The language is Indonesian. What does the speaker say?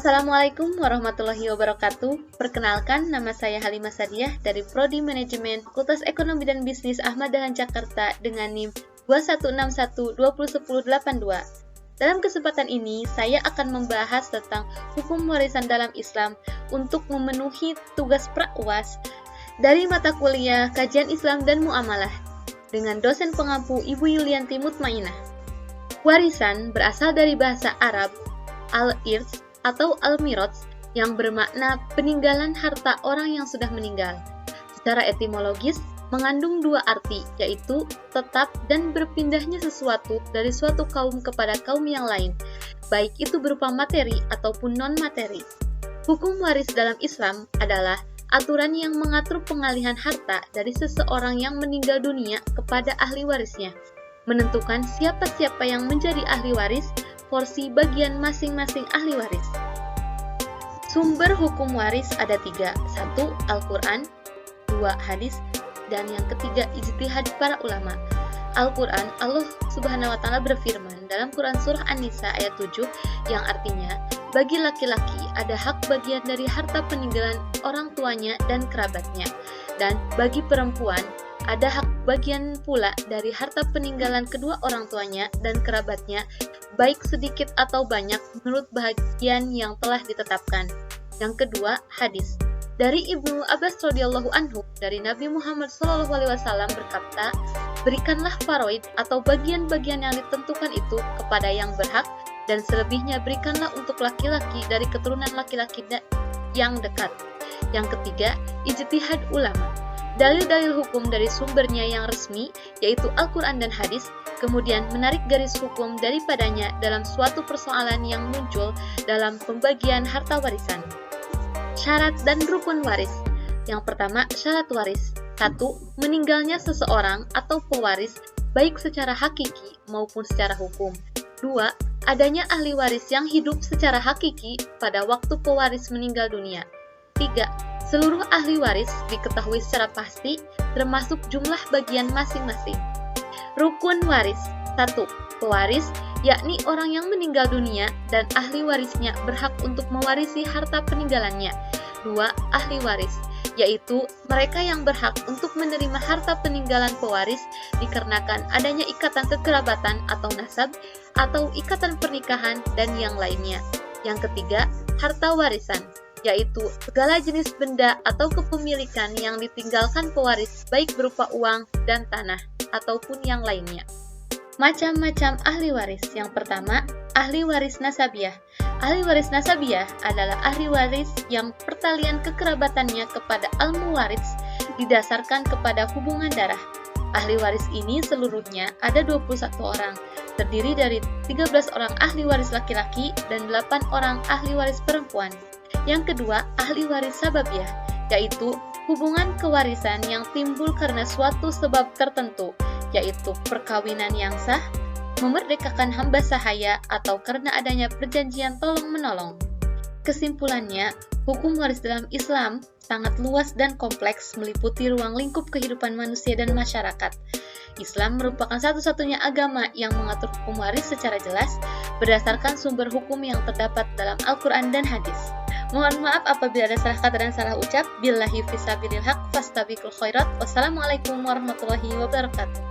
Assalamualaikum warahmatullahi wabarakatuh. Perkenalkan, nama saya Halimah Sadiah dari Prodi Manajemen Fakultas Ekonomi dan Bisnis Ahmad Dahlan Jakarta dengan NIM 2161201082. Dalam kesempatan ini, saya akan membahas tentang hukum warisan dalam Islam untuk memenuhi tugas pra-UAS dari mata kuliah Kajian Islam dan Muamalah dengan dosen pengampu Ibu Yulianti Mutmainah. Warisan berasal dari bahasa Arab al-irs atau al-mirats yang bermakna peninggalan harta orang yang sudah meninggal. Secara etimologis, mengandung dua arti, yaitu tetap dan berpindahnya sesuatu dari suatu kaum kepada kaum yang lain, baik itu berupa materi ataupun non-materi. Hukum waris dalam Islam adalah aturan yang mengatur pengalihan harta dari seseorang yang meninggal dunia kepada ahli warisnya, menentukan siapa-siapa yang menjadi ahli waris, porsi bagian masing-masing ahli waris. Sumber hukum waris ada 3, 1. Al-Quran, 2. Hadis, dan yang ketiga ijtihad para ulama. Al-Quran, Allah Subhanahu wa Ta'ala berfirman dalam Quran Surah An-Nisa ayat 7 yang artinya, bagi laki-laki ada hak bagian dari harta peninggalan orang tuanya dan kerabatnya, dan bagi perempuan ada hak bagian pula dari harta peninggalan kedua orang tuanya dan kerabatnya, baik sedikit atau banyak menurut bagian yang telah ditetapkan. Yang kedua, hadis. Dari Ibnu Abbas radhiyallahu anhu dari Nabi Muhammad SAW berkata, berikanlah faraid atau bagian-bagian yang ditentukan itu kepada yang berhak, dan selebihnya berikanlah untuk laki-laki dari keturunan laki-laki yang dekat. Yang ketiga, ijtihad ulama. Dalil-dalil hukum dari sumbernya yang resmi, yaitu Al-Quran dan hadis, kemudian menarik garis hukum daripadanya dalam suatu persoalan yang muncul dalam pembagian harta warisan. Syarat dan rukun waris. Yang pertama, syarat waris. 1. Meninggalnya seseorang atau pewaris, baik secara hakiki maupun secara hukum. 2. Adanya ahli waris yang hidup secara hakiki pada waktu pewaris meninggal dunia. 3. Seluruh ahli waris diketahui secara pasti, termasuk jumlah bagian masing-masing. Rukun waris. 1. Pewaris, yakni orang yang meninggal dunia dan ahli warisnya berhak untuk mewarisi harta peninggalannya. 2. Ahli waris, yaitu mereka yang berhak untuk menerima harta peninggalan pewaris dikarenakan adanya ikatan kekerabatan atau nasab, atau ikatan pernikahan dan yang lainnya. Yang ketiga, harta warisan, yaitu segala jenis benda atau kepemilikan yang ditinggalkan pewaris baik berupa uang dan tanah ataupun yang lainnya. Macam-macam ahli waris. Yang pertama, ahli waris nasabiah. Ahli waris nasabiah adalah ahli waris yang pertalian kekerabatannya kepada al-muwaris didasarkan kepada hubungan darah. Ahli waris ini seluruhnya ada 21 orang, terdiri dari 13 orang ahli waris laki-laki dan 8 orang ahli waris perempuan. Yang kedua, ahli waris sababiah, yaitu hubungan kewarisan yang timbul karena suatu sebab tertentu, yaitu perkawinan yang sah, memerdekakan hamba sahaya, atau karena adanya perjanjian tolong-menolong. Kesimpulannya, hukum waris dalam Islam sangat luas dan kompleks, meliputi ruang lingkup kehidupan manusia dan masyarakat. Islam merupakan satu-satunya agama yang mengatur hukum waris secara jelas berdasarkan sumber hukum yang terdapat dalam Al-Quran dan hadis. Mohon maaf apabila ada salah kata dan salah ucap. Billahi fisabilil haq fastabiqul khairat. Wassalamualaikum warahmatullahi wabarakatuh.